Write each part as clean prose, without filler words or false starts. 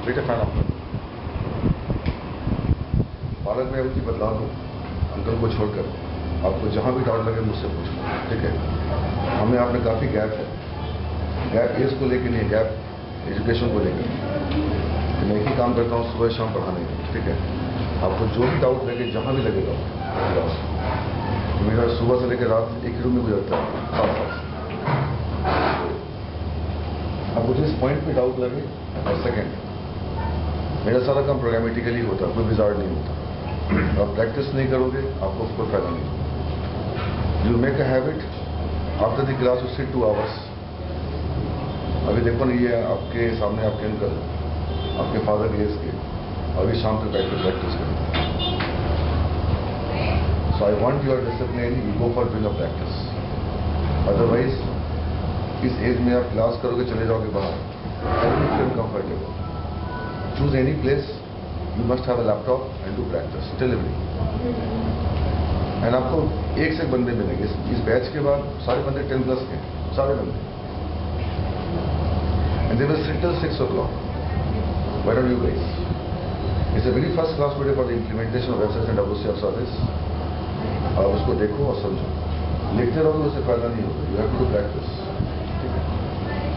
बेटे fan of कर। बालक मैं उनकी बदला दूँ अंकल को छोड़कर। आपको जहाँ भी डाउट लगे मुझसे पूछना, ठीक है। हमें आप में काफ़ी गैप है, गैप एज को लेकर नहीं, गैप एजुकेशन को लेकर। मैं एक ही काम करता हूँ, सुबह शाम पढ़ाने का, ठीक है। आपको जो भी डाउट लगे, जहाँ भी लगेगा, मेरा सुबह से लेकर रात एक ही रूम में गुजरता है, साथ साथ। आपको जिस पॉइंट पे डाउट लगे, और सेकेंड मेरा सारा काम प्रोग्रामेटिकली होता है, कोई विजार्ड नहीं होता। आप प्रैक्टिस नहीं करोगे, आपको उसको फायदा नहीं होगा। You make a habit, after the class you sit 2 hours. अभी देखो ना, ये आपके सामने आपके अंकल, आपके फादर के एज के, अभी शाम तक बैठ कर प्रैक्टिस करें। So I want your discipline, you go for doing a practice. Otherwise इस एज में आप क्लास करोगे, चले जाओगे बाहर, every feel comfortable. Choose any place, you must have a laptop and do practice delivery. And आपको एक से एक बंदे मिलेंगे इस बैच के बाद, सारे बंदे 10+ के, सारे बंदे। And they will sit till 6 o'clock. Why don't you guys? It's a very first class today for the implementation of websites and WCF service. आप उसको देखो और समझो। लिखते रहोगे उससे फायदा नहीं होगा। You have to do practice. ठीक है।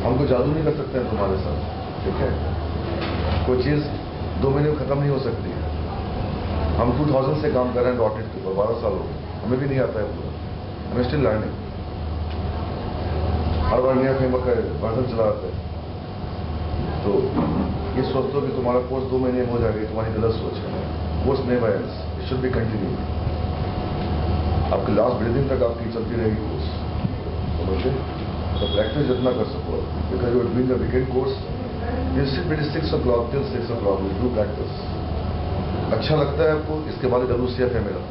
हम कोई जादू नहीं कर सकते हैं तुम्हारे साथ, ठीक है। कोई चीज़ 2 महीने में खत्म नहीं हो सकती है। हम 2000 से काम कर रहे हैं .NET के ऊपर, 12 साल हो गए, हमें भी नहीं आता है पूरा। हमें स्टिल लर्निंग, हर बार नया फ्रेमवर्क का वर्जन चला आता है। तो ये सोच दो कि तुम्हारा कोर्स 2 महीने में हो जाएगा, तुम्हारी गलत सोच है। Course never ends, it should be continue. आपके लास्ट ब्रीदिंग तक आपकी चलती रहेगी कोर्स, समझे। तो प्रैक्टिस जितना कर सको, because you are doing the weekend course, you sit between 6 o'clock till 6 o'clock, you do practice. अच्छा लगता है आपको, इसके बाद WCF है मेरा,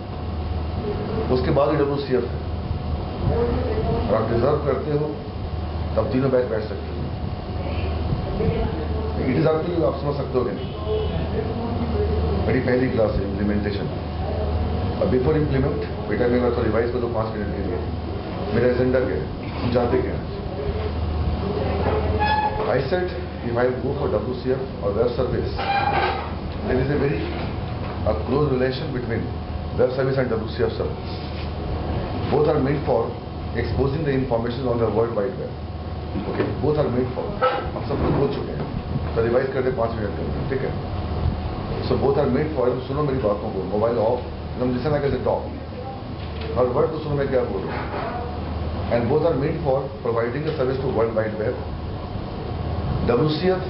उसके बाद WCF है। और आप डिजर्व करते हो, तब तीनों बैच बैठ सकते हो। It is up to you, आप समझ सकते हो कि नहीं। मेरी पहली क्लास है इम्प्लीमेंटेशन। अब बिफोर इम्प्लीमेंट बेटा मेरा तो रिवाइज कर दो 5 मिनट के लिए। मेरा एजेंडा क्या है, जाते क्या है। I said if I go for WCF और web service, there is a very close relation between web service and WCF service. Both are made for exposing the information on the world wide web. Okay, both are made for, हम सब कुछ बोल चुके हैं, तो revise करते 5 minute के अंदर, ठीक है। So both are made for, सुनो मेरी बातों को, मोबाइल ऑफ, एकदम लिसन लाइक ए टॉक, हर वर्ड को सुनो मैं क्या बोल रहा हूँ। And both are made for providing a service to world wide web. WCF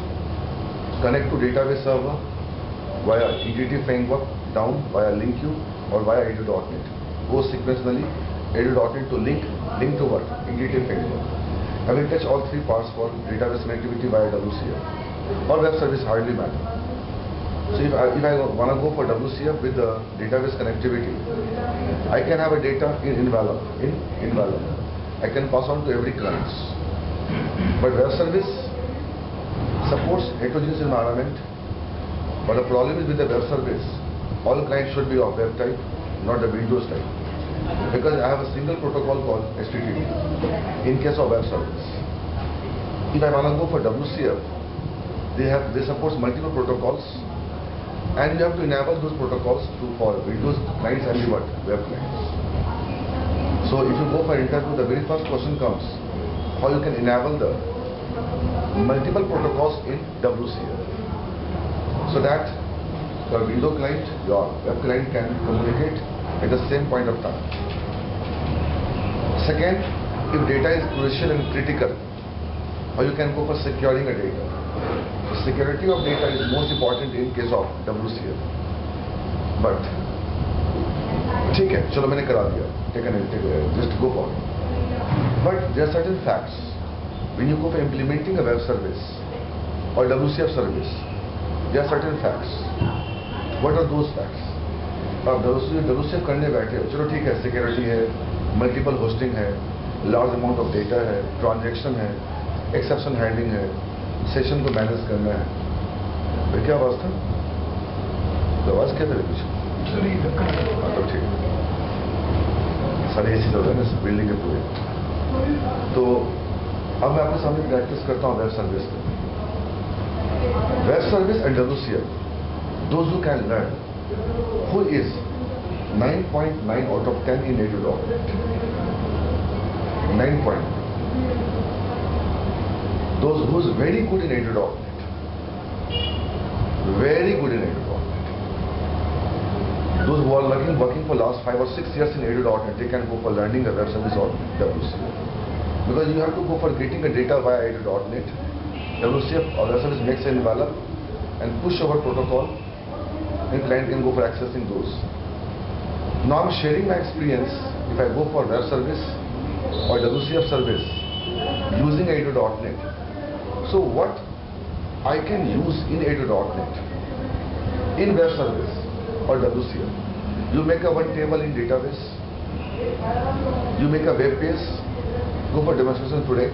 connect to database server via ETT framework down via LinkU or via edu.net. Go sequentially, edu.net to link to what? ETT framework. I will touch all 3 parts for database connectivity via WCF or web service, hardly matter. So if I want to go for WCF with the database connectivity, I can have a data in Invalum. I can pass on to every client. But web service supports heterogeneous environment, but the problem is with the web service, all clients should be of web type, not the Windows type. Because I have a single protocol called HTTP in case of web service. If I want to go for WCF, they support multiple protocols, and you have to enable those protocols for Windows clients and the web clients. So if you go for interview, the very first question comes, how you can enable the multiple protocols in WCF, so that your Windows client, your web client can communicate at the same point of time. Second, if data is crucial and critical, how you can go for securing a data. The security of data is most important in case of WCF. But ठीक है, चलो मैंने करा दिया, just go for it. But there are certain facts. When you go for implementing a web service or WCF service, there are certain facts. What are those facts? आप WCF करने बैठे हो, चलो ठीक है, सिक्योरिटी है, मल्टीपल होस्टिंग है, large amount of data है, ट्रांजैक्शन है, एक्सेप्शन हैंडलिंग है, सेशन को मैनेज करना है। फिर क्या आवाज़ था? तो आवाज़ क्या था कुछ? हाँ तो ठीक, सारे ऐसी होता है ना बिल्डिंग के पूरे। तो अब मैं आपके सामने प्रैक्टिस करता हूँ वेब सर्विस में। Web service and WCF, those who can learn, who is 9.9 out of 10 in ADU.NET. 9 point. Those who is very good in ADU.NET. Very good in ADU.NET. Those who are working for last 5 or 6 years in ADU.NET, they can go for learning a web service or WCF. Because you have to go for getting a data via ADU.NET. WCF or web service makes an envelope and push over protocol, and client can go for accessing those. Now I'm sharing my experience if I go for web service or WCF service using ADU.NET. So what I can use in ADU.NET, in web service or WCF. You make a one table in database, you make a web page, go for demonstration today.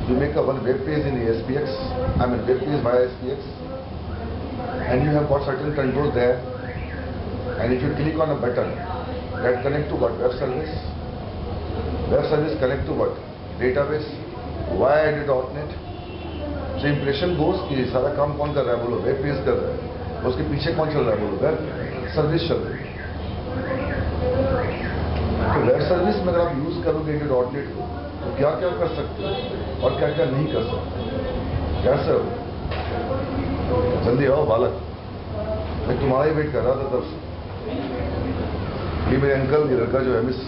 You make a one web page in ASPX, web page via SPX, and you have got certain control there. And if you click on a button that connect to what? Web service connect to what? Database via ADU.NET. So impression goes कि सारा काम कौन कर रहा है बोलो, web page कर रहा है, उसके पीछे कौन चल रहा है बोलो, वेब सर्विस चल रही है. तो वेब सर्विस में अगर आप यूज करोगे ADU.NET को तो क्या क्या कर सकते हो और क्या क्या नहीं कर सकते. कैसे हो? जल्दी आओ बालक, मैं तुम्हारा ही वेट कर रहा था तब से. ये मेरे अंकल, ये लड़का जो है मिस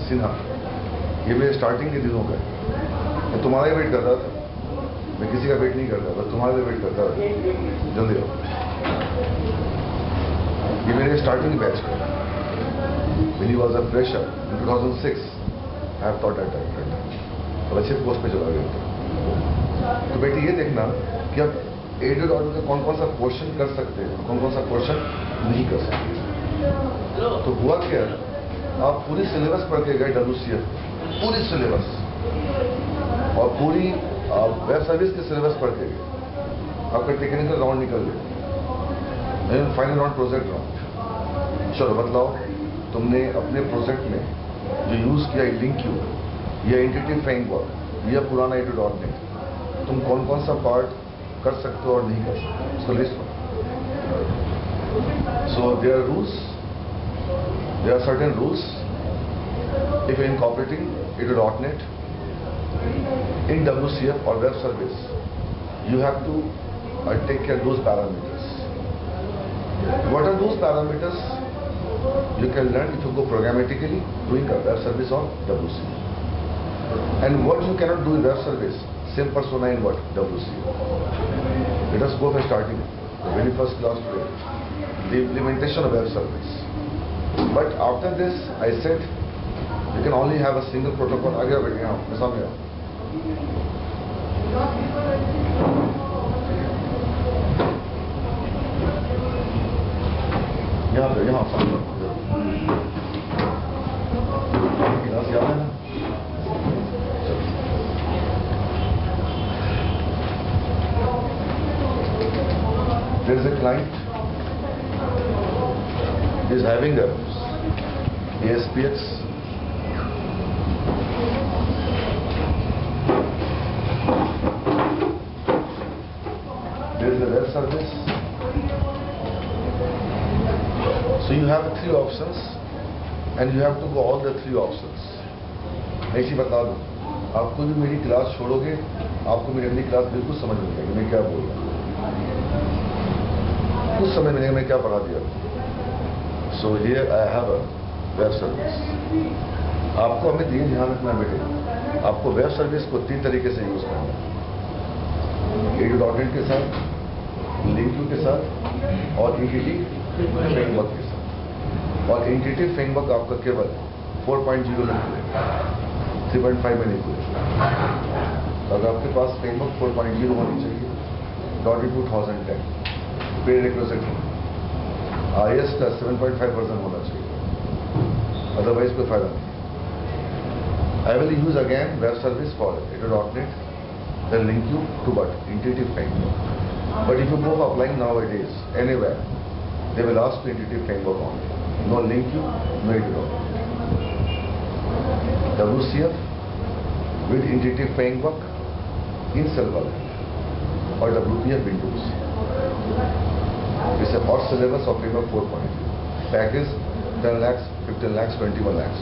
सिन्हा, ये मेरे स्टार्टिंग के दिनों का है. मैं तुम्हारा ही वेट कर रहा था, मैं किसी का वेट नहीं करता था, तुम्हारा वेट करता था. जल्दी आओ. ये मेरे स्टार्टिंग बैच का. When he was a fresher in 2006, I have taught at that time. और अच्छे पोस्ट पे चला गया था. तो बेटी ये देखना कि आप ADU.NET का कौन कौन सा क्वेश्चन कर सकते हैं, कौन कौन सा क्वेश्चन नहीं कर सकते. तो हुआ क्या, आप पूरी सिलेबस पढ़ के गए WCF, पूरी सिलेबस, और पूरी वेब सर्विस की सिलेबस पढ़ के गए. आपका टेक्निकल राउंड निकल गया, फाइनल राउंड प्रोजेक्ट राउंड. चलो बतलाओ, तुमने अपने प्रोजेक्ट में जो यूज किया लिंक्यू या एंटिटी फ्रेमवर्क या पुराना ADU.NET, तुम कौन कौन सा पार्ट कर सकते हो और नहीं कर सकते, उसको लिस्ट करो. So there are rules, there are certain rules if incorporating ADU.NET in WCF or web service. You have to take care of those parameters. What are those parameters? You can learn if you go programmatically doing a web service or WCF. And what you cannot do in web service, same persona in what? WCF. Let us go for starting the very first class today, the implementation of web service. But after this, I said you can only have a single protocol. आगे आओ बेटे, यहाँ मैं सामने आओ. यहाँ पे, यहाँ सामने. क्लास याद है ना? There is a client is having a ASPX. There is a web service. So you have 3 options and you have to go all the 3 options. ऐसी बता दूं, आपको भी मेरी क्लास छोड़ोगे, आपको मेरी अगली क्लास बिल्कुल समझ नहीं आएगी मैं क्या बोल रहा हूँ. कुछ समझ नहीं मैं क्या पढ़ा दिया. So here I have a web service. आपको हमें ये ध्यान रखना बेटे, आपको वेब सर्विस को 3 तरीके से यूज करना है. ADU.NET के साथ, लिंक्यू के साथ और एंटिटी फ्रेमवर्क के साथ. और एंटिटी फ्रेमवर्क आपका केवल 4.0 में खुलेगा, 3.5 में नहीं खुलेगा. अगर आपके पास फ्रेमवर्क 4.0 होनी चाहिए, .NET 2010 प्री रिक्विजिट IIS का 7.5 वर्जन होना चाहिए, अदरवाइज कोई फायदा नहीं. I will use again web service for ADU.NET, then link you to what? Entity framework. But if you go applying nowadays anywhere, they will ask for entity framework only. No link you, no ADU.NET. WCF with entity framework in Silverlight or WPF Windows. It's a hot syllabus of paper 4.0. Package 10 lakhs, 15 lakhs, 21 lakhs.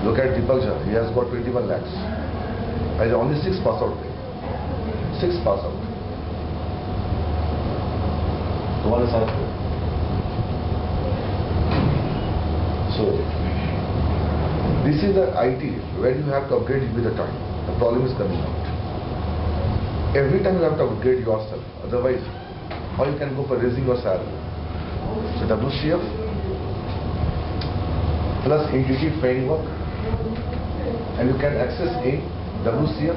Look at Deepak Jha, he has got 21 lakhs. Has only 6 pass out. 6 pass out. तुम्हारे साथ हो. So, this is the IT when you have to upgrade with the time. The problem is coming out. Every time you have to upgrade yourself. Otherwise, how you can go for raising your salary? So WCF plus intuitive framework, and you can access in WCF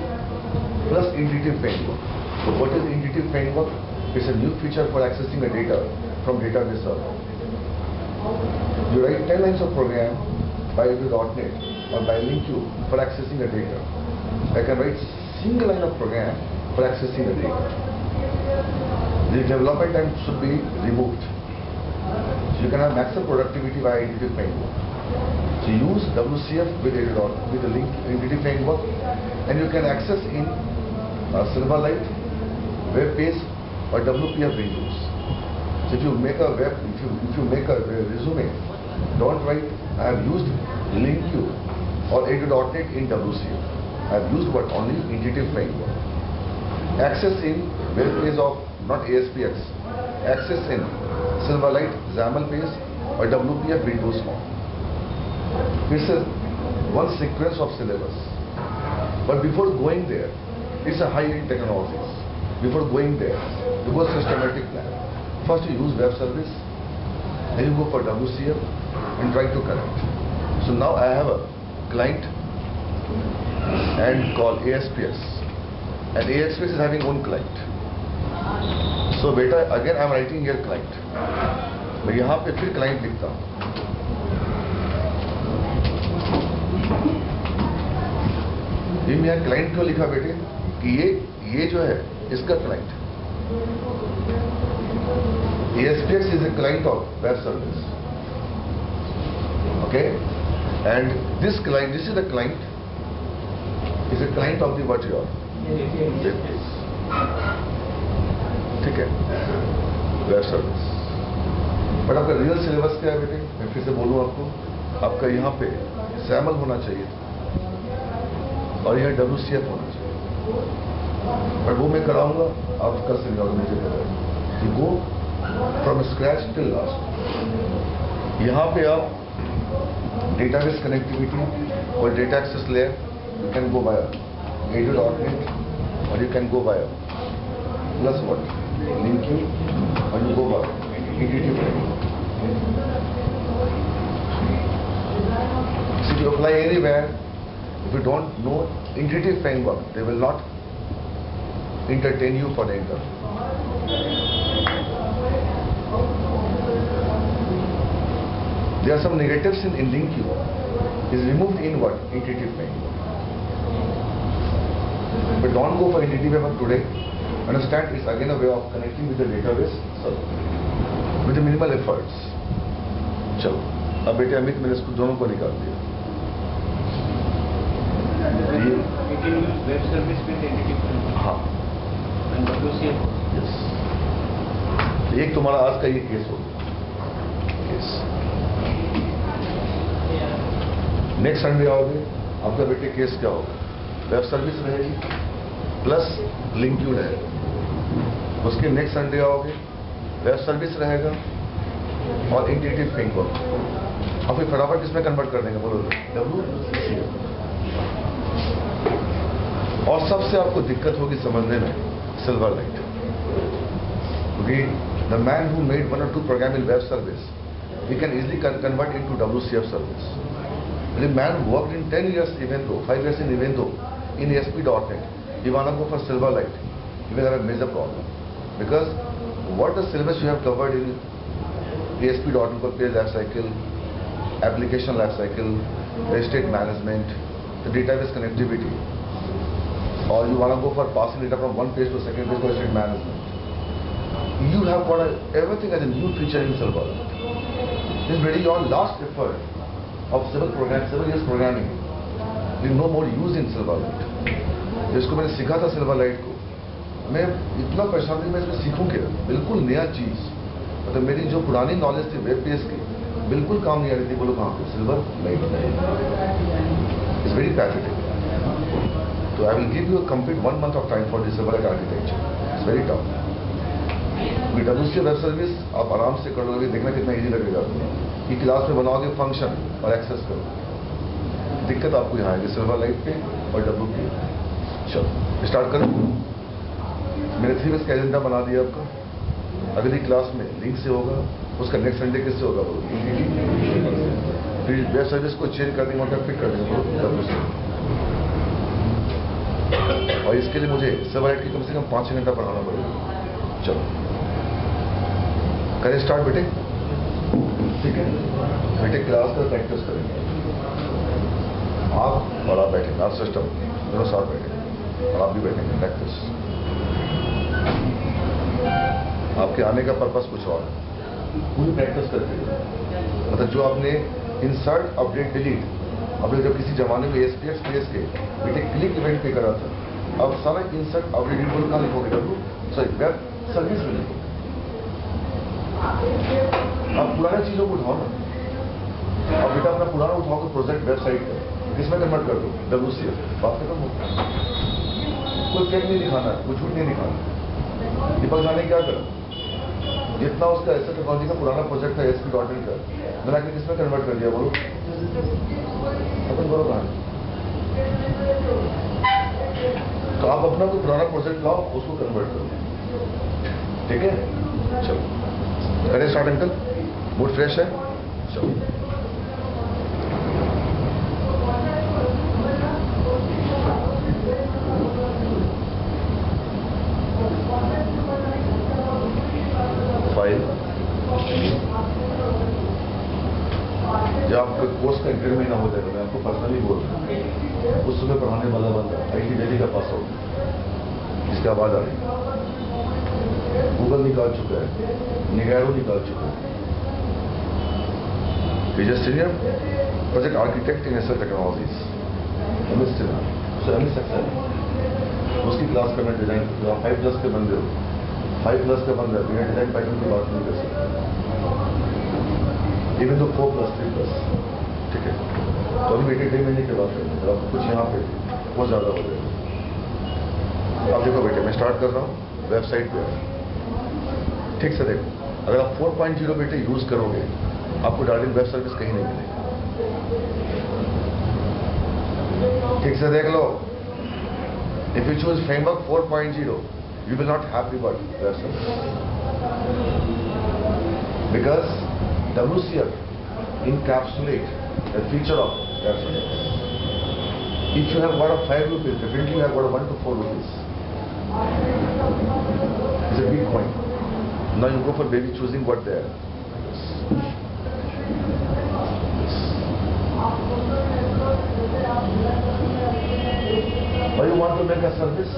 plus intuitive framework. So what is intuitive framework? It's a new feature for accessing the data from database server. You write 10 lines of program by .NET or by LinkU for accessing the data. I can write single line of program for accessing the data. The development time should be removed. So you can have maximum productivity by intuitive framework. So use WCF with the link intuitive framework, and you can access in Silverlight, web page, or WPF windows. So if you make a resume, don't write I have used LinkU or ADO.NET in WCF. I have used what? Only intuitive framework. Access in web page of not ASPX. Access in Silverlight, XAML page, or WPF Windows form. It's a one sequence of syllabus. But before going there, it's a high-end technologies. Before going there, you go systematic plan. First you use web service, then you go for WCF and try to connect. So now I have a client and call ASPX, and ASPX is having own client. So beta again I am writing here client. मैं यहाँ पे फिर client लिखता हूँ. ये मैं client क्यों लिखा बेटे? कि ये जो है इसका client. ASPX is a client of web service. Okay, and this client, this is the client, is a client of the what your web page. ठीक है, वेब सर्विस. बट आपका रियल सिलेबस क्या है बेटे? मैं फिर से बोलूँ आपको, आपका यहाँ पे XAML होना चाहिए और यहाँ WCF होना चाहिए. बट वो मैं कराऊंगा, आप कर सकते हो मुझे पता है. You go from scratch till last. यहाँ पे आप database connectivity or data access layer, you can go via ADO.NET or you can go via plus what? LinkU, or you go via intuitive framework. So if you apply anywhere, if you don't know intuitive framework, they will not entertain you for the interview. There are some negatives in LinkU. Is removed in what? Intuitive framework. But don't go for intuitive framework today. Understand, it's again a way of connecting with the database, so with the minimal efforts. चलो, अब बेटे अमित मैंने इसको दोनों को निकाल दिया. Web service with intuitive framework. हाँ. And WCF. Yes. एक तुम्हारा आज का ये केस हो गया. केस. नेक्स्ट संडे आओगे, आपका बेटे केस क्या होगा? वेब सर्विस रहेगी प्लस LinkU रहेगा. उसके नेक्स्ट संडे आओगे, वेब सर्विस रहेगा और इंटीग्रेटेड फ्रेमवर्क. आप फिर फटाफट किसमें कन्वर्ट कर देंगे? बोलो WCF. और सबसे आपको दिक्कत होगी समझने में Silverlight, क्योंकि the man who made 1 or 2 program in web service, he can easily convert into WCF service. The man who worked in 10 years even though, 5 years in even though, in ASP.NET, you want to go for Silverlight, you will have a major problem. Because what the syllabus you have covered in ASP.NET for page lifecycle, application lifecycle, estate management, the database connectivity, or you want to go for passing data from one page to second page for estate management. You have got everything as a new feature in Silverlight. This is really your last effort of several years programming. There is no more use in Silverlight. जिसको मैंने सीखा था Silverlight को, मैं इतना परेशान था कि मैं इसमें सीखूं क्या, बिल्कुल नया चीज। मतलब मेरी जो पुरानी नॉलेज थी वेब बेस की बिल्कुल काम नहीं आ रही थी। बोलो कहाँ पे Silverlight, it's very pathetic. तो I will give you complete 1 month of time for this Silverlight architecture, it's very tough. WCF web service आप आराम से कर लोगे, देखना कितना इजी लगेगा आपको कि क्लास में बनाओगे फंक्शन और एक्सेस करो। दिक्कत आपको यहाँ आएगी सिल्वर लाइट पे और डब्ल्यू पे। चलो स्टार्ट करें। मैंने 3 weeks का एजेंडा बना दिया आपका। अगली क्लास में लिंक से होगा, उसका नेक्स्ट संडे किससे होगा, फिर वेब सर्विस को चेंज कर देंगे, पिक कर देंगे डब्ल्यू से। और इसके लिए मुझे सिल्वर लाइट की कम से कम 5-6 घंटा पढ़ाना पड़ेगा। चलो करें स्टार्ट बेटे, ठीक है बेटे। क्लास का प्रैक्टिस करेंगे आप और आप बैठेंगे, आप सिस्टम दोनों साथ बैठेंगे और आप भी बैठेंगे। प्रैक्टिस, आपके आने का पर्पस कुछ और है, पूरी प्रैक्टिस करते हैं। मतलब जो आपने इंसर्ट अपडेट डिलीट आपने जब किसी जमाने में एसपीएक्स पेज के बेटे क्लिक इवेंट पे करा था, अब सारा इंसर्ट अपडेट डिलीट बोल कहाँ लिखोगे, सॉरी वेब सर्विस में लिखोगे। आप पुरानी चीजों को उठाओ ना, अब बेटा अपना पुराना उठाओ तो प्रोजेक्ट वेबसाइट का किसमें कन्वर्ट कर दो, WCF। बात खत्म हो, कोई फेक नहीं दिखाना, कोई झूठ नहीं दिखाना। दीपक जाने क्या करा, जितना उसका ऐसे टेक्नोलॉजी का पुराना प्रोजेक्ट था ASP.NET का, मैंने आके किसमें कन्वर्ट कर दिया, बोलो अपन बोलो कहां। तो आप अपना कोई पुराना प्रोजेक्ट लाओ, उसको कन्वर्ट करो, ठीक है। चलो करें स्टार्ट अंकल, मूड फ्रेश है। चलो फाइल, जब आपके कोर्स का 1.5 महीना हो जाएगा, मैं आपको पर्सनली बोल रहा हूँ, उस समय पढ़ाने वाला बंदा IT दिल्ली का पास आउट, इसके आवाज आ रही, गूगल निकाल चुका है, निगैरो निकाल चुका है। He's a senior project architect in SL Technologies, MS Tina, so MS Excel। उसकी क्लास का मैं डिजाइन, 5+ के बंदे हो, 5+ का बंदा बिना डिजाइन पैटर्न की बात नहीं कर सकता, इवन तो 4+, 3+, ठीक है। तो अभी बेटे 1.5 महीने के बाद करेंगे, आप कुछ यहाँ पे बहुत ज्यादा हो जाएगा। आप देखो बेटे, मैं स्टार्ट कर रहा हूँ वेबसाइट पे, ठीक से देखो। अगर आप 4.0 बेटे यूज करोगे, आपको डार्लिंग वेब सर्विस कहीं नहीं मिलेगी, ठीक से देख लो। If you choose framework 4.0, you will not have web service, because WCF encapsulate the feature of web service. If you have got a 5 rupees, definitely you have got a 1 to 4 rupees. It's a big coin. Now you go for baby choosing what they are. Why you want to make a service?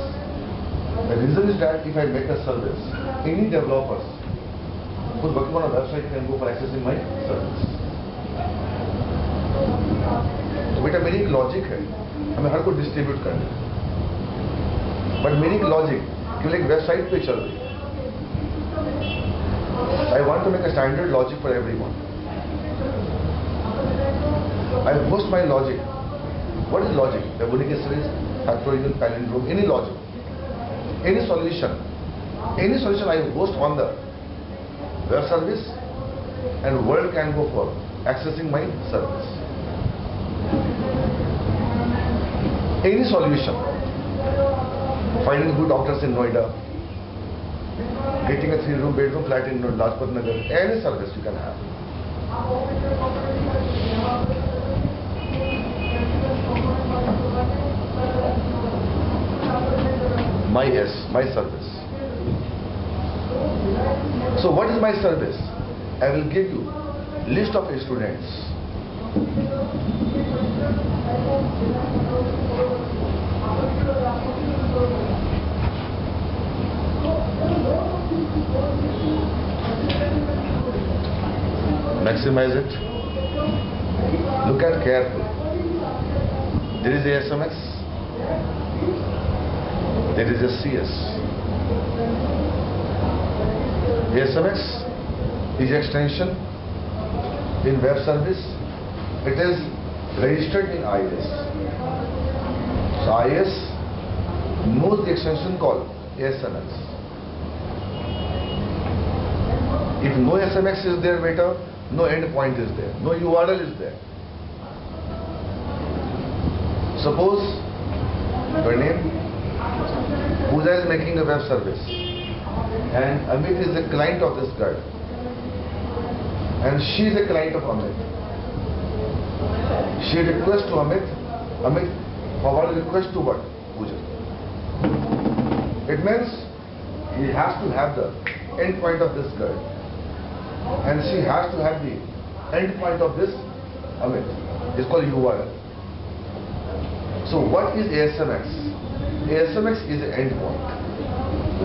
The reason is that if I make a service, any developers who's working on a website can go for accessing my service. तो बेटा मेरी एक logic है, हमें हर को distribute करना है, but मेरी एक लॉजिक केवल एक वेबसाइट पे चल रही है। I want to make a standard logic for everyone. I host my logic. What is logic? The Unix series, factorial, palindrome, any logic, any solution I host on the web service, and world can go for accessing my service. Any solution, finding good doctors in Noida, getting a 3-room bedroom flat in Lajpat Nagar, any service you can have. My service. So what is my service? I will give you list of students. Maximize it. Look at carefully. There is a SMS. There is a CS. ASMX is extension in web service. It is registered in IIS. So IIS knows the extension called ASMX. If no SMX is there, beta, no endpoint is there, no URL is there. Suppose your name, Pooja is making a web service and Amit is the client of this girl and she is a client of Amit. She requests to Amit, Amit forward request to what? Pooja. It means he has to have the endpoint of this girl and she has to have the endpoint of this Amit. It's called URL. So what is ASMX? ASMX is an endpoint.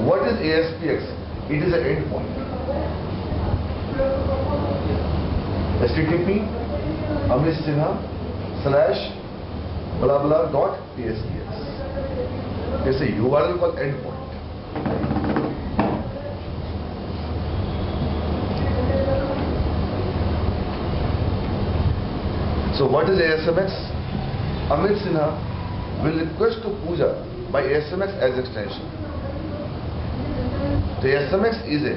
What is ASPX? It is an endpoint. HTTP Amit Sinha / blah blah dot ASPX. It's a URL called endpoint. So what is ASMX? Amit Sinha will request to Pooja by ASMX as extension. The ASMX is a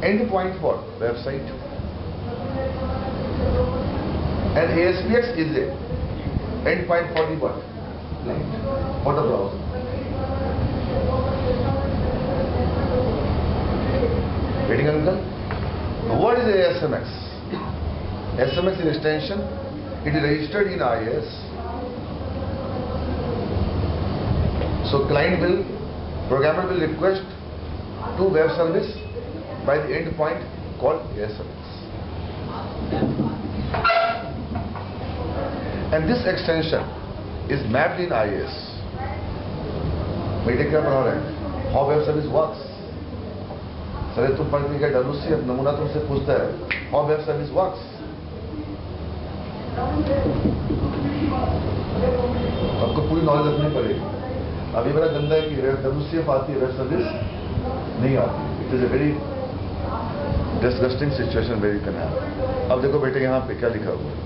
endpoint for website and ASPX is a endpoint for the what? Client, for the browser. Getting uncle? What is ASMX? ASMX is extension. It is registered in IIS. So programmer will request to web service by the endpoint called ASMX. And this extension is mapped in IIS. बेटे क्या पढ़ा रहे हैं? How web service works. Sir तुम पढ़ के WCF नमूना तुमसे पूछता है how web service works. आपको पूरी नॉलेज रखनी पड़ेगी. अभी बड़ा गंदा है कि WCF आती है, वेब सर्विस नहीं आती. It is a very disgusting situation very can happen. अब देखो बेटे यहाँ पे क्या लिखा हुआ है.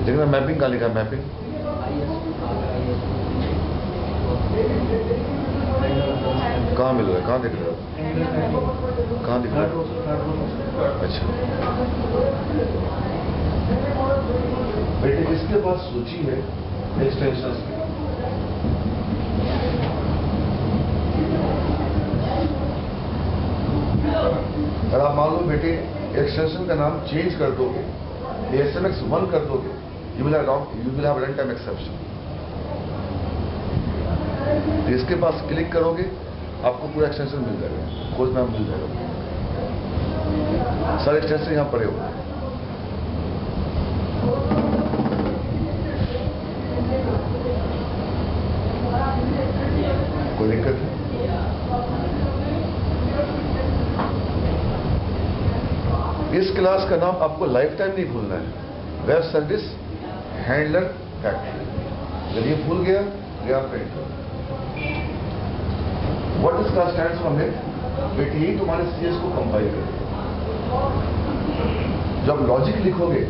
देखना मैपिंग कहाँ लिखा है. मैपिंग कहाँ मिल रहा है? कहाँ दिख रहा है? कहाँ दिख रहा है? अच्छा बेटे इसके पास सूची है एक्सटेंशंस की. अगर आप मान लो बेटे एक्सटेंशन का नाम चेंज कर दोगे, ASMX 1 कर दोगे, you will have runtime exception. तो इसके पास क्लिक करोगे आपको पूरा एक्सटेंशन मिल जाएगा, कोड नाम मिल जाएगा. सारे एक्सटेंशन यहाँ पड़े हुए. कोई दिक्कत है? इस क्लास का नाम आपको लाइफ टाइम नहीं भूलना है. Web service handler factory. जब ये भूल गया प्रिंट करो. What this class stands for में बेटे ही तुम्हारे CS को कंपाइल करेगा. जब लॉजिक लिखोगे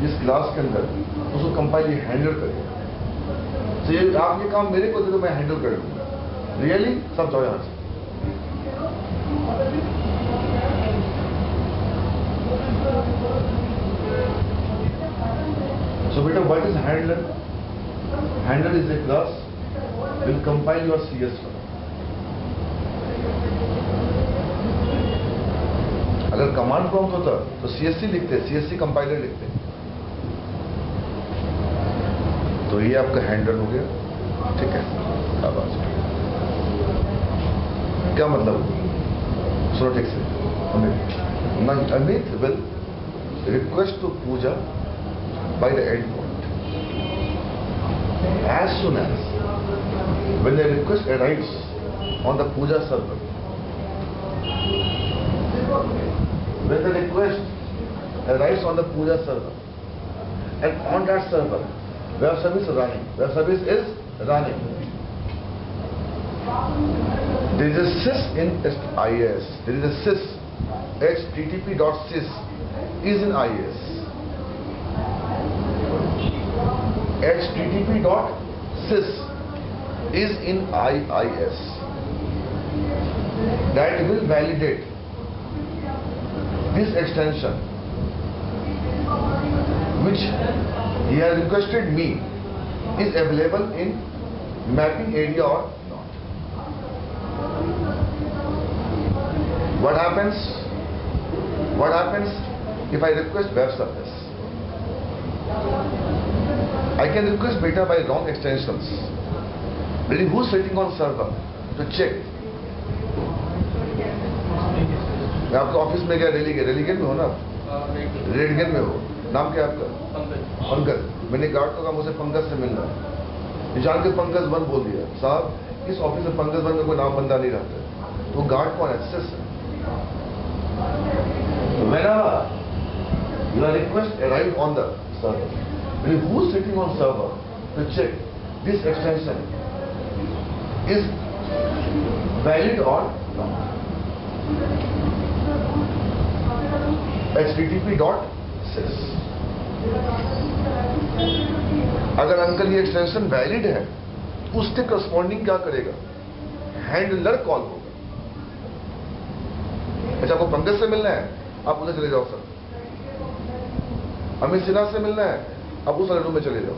इस क्लास के अंदर उसको कंपाइल ये हैंडल करेगा. तो ये आप ये काम मेरे को दे दो, मैं हैंडल कर लूंगा. रियली सब जाओ यहां से. So beta, what is handler? Handler is a class will compile your CS file. अगर कमांड प्रॉम्प्ट होता तो CSC लिखते, CSC कंपाइलर लिखते. तो ये आपका हैंडलर हो गया. ठीक है, अब आ जाओ. क्या मतलब? सुनो ठीक से. Amit will request to Pooja by the endpoint. As soon as when the request arrives on the Puja server. When the request arrives on the Puja server, and on that server, web service is running. Web service is running. There is a sys in IIS. There is a sys. http.sys is in IIS. http.sys is in IIS. That will validate this extension which he has requested me is available in mapping area or not. What happens if I request web service? I can request beta by wrong extensions. Really, who's sitting on server to check? मैं आपके office में गया, relegate में हो ना, रेडगेट में हो, नाम क्या है आपका? पंकज। मैंने गार्ड को कहा मुझे पंकज से मिलना है, निशान के पंकज 1 बोल दिया। साहब इस ऑफिस में पंकज 1 में कोई नाम बंदा नहीं रहता है, तो गार्ड कौन है? सिस है। Whenever your request arrives on the server, who is sitting on server to check this extension is valid or not? http.sys. अगर अंकल ये एक्सटेंशन वैलिड है, उसके करस्पॉन्डिंग क्या करेगा? हैंडलर कॉल होगा। अच्छा, आपको पंकज से मिलना है, आप उधर चले जाओ सर। अमित सिन्हा से मिलना है, आप उस वाले रूम में चले जाओ।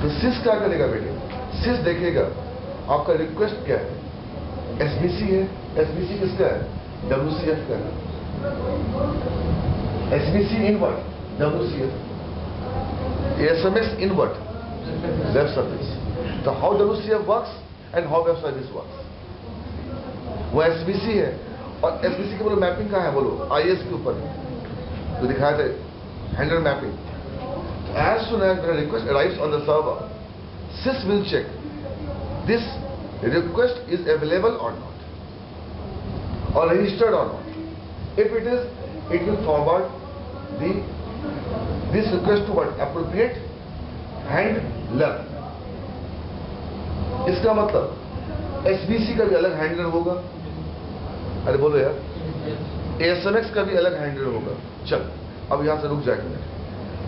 तो सिस क्या करेगा बेटे? सिस देखेगा आपका रिक्वेस्ट क्या है। एसबीसी है, एसबीसी किसका है? WCF का है। SBC invert WCF, ASMX invert web service. तो how WCF works and how web service works, वो एसबीसी है। और एसबीसी के बोलो मैपिंग कहाँ है? बोलो IIS के ऊपर तो दिखाया था handler mapping. As soon as the request arrives on the server, sys will check this request is available or not, or registered or not. If it is, it will forward this request to what? Appropriate handler. इसका मतलब SBC का भी अलग handler होगा। अरे बोलो यार, ASMX का भी अलग हैंडलर होगा। चल अब यहां से रुक जाएंगे।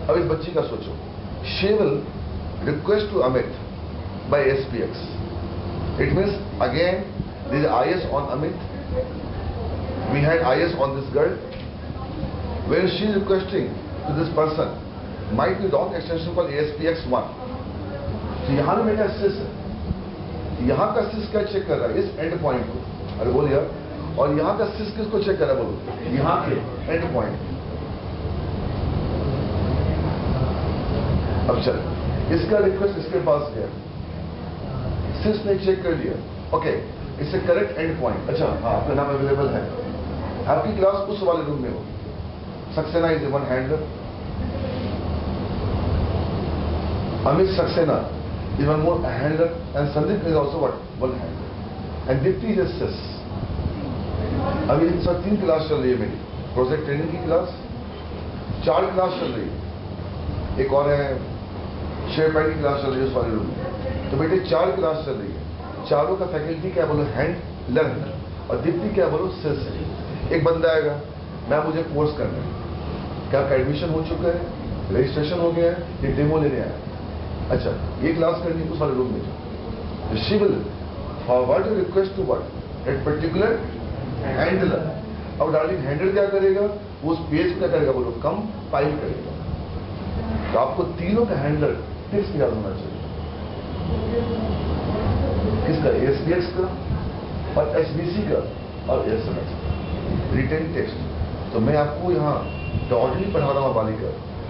अब इस बच्ची का सोचो, she will request to Amit by SPX. It means again there is IS on Amit. We had IS on this girl. When she is requesting to this person, might be wrong extension called ASPX1. तो यहाँ में मेरा sys है, यहाँ का sys क्या check कर रहा है? इस एंड पॉइंट को। अरे बोल यार, और यहाँ का sys किसको चेक कर रहा है? बोलो यहाँ के एंड पॉइंट। अब चल, इसका रिक्वेस्ट इसके पास गया, सिस ने चेक कर लिया, ओके इससे करेक्ट एंड पॉइंट। अच्छा हाँ, आपका नाम अवेलेबल है, आपकी क्लास उस वाले रूम में हो। Saxena is one handler, Amit Saxena is one more handler, and Sandeep is also one handler, and Deepti is सिस। अभी इन सब 3 क्लास चल रही है मेरी, प्रोजेक्ट ट्रेनिंग की क्लास, 4 क्लास चल रही है, एक और है शेयर पैड की क्लास चल रही है उस वाले रूम में। तो बेटे 4 क्लास चल रही है, चारों का फैकल्टी क्या बोलो? हैंडलर। और दीप्ति क्या बोलो? सिस। एक बंदा आएगा, मैं मुझे कोर्स करना है, क्या आपका एडमिशन हो चुका है, रजिस्ट्रेशन हो गया है, ये डेमो लेने आया। अच्छा ये क्लास करनी है उस वाले रूम में जाओ। She will forward your request to what? That particular handler. अब डार्लिंग हैंडलर क्या करेगा? वो उस पेज क्या करेगा? बोलो कंपाइल करेगा। तो आपको तीनों का हैंडलर टिप्स याद होना चाहिए। किसका? ASPX का और SBC का और ASMX रिटन टेस्ट। तो मैं आपको यहाँ डॉटली पढ़ा रहा हूँ बालिका,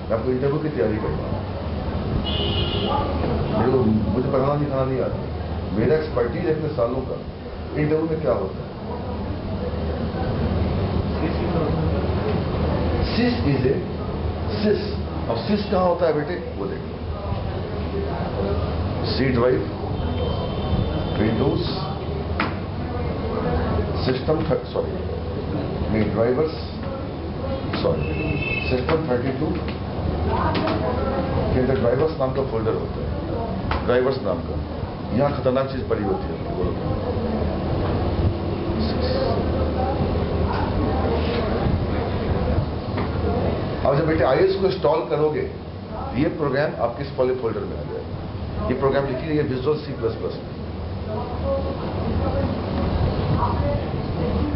मैं आपको इंटरव्यू की तैयारी कर रहा हूँ। मुझे पढ़ाना लिखाना नहीं आता, मेरा एक्सपर्टीज है इतने सालों का। इंटरव्यू में क्या होता है? सिस इज ए सिस। अब सिस कहाँ होता है बेटे? वो देखो, C drive, Windows, system drivers system 32 के अंदर ड्राइवर्स नाम का फोल्डर होता है, ड्राइवर्स नाम का। यहाँ खतरनाक चीज पड़ी होती है। अब जब बेटे आईएस को इंस्टॉल करोगे, ये प्रोग्राम आपके इस वाले फोल्डर में आ जाएगा। ये प्रोग्राम लिखी गई है विजुअल C++ में।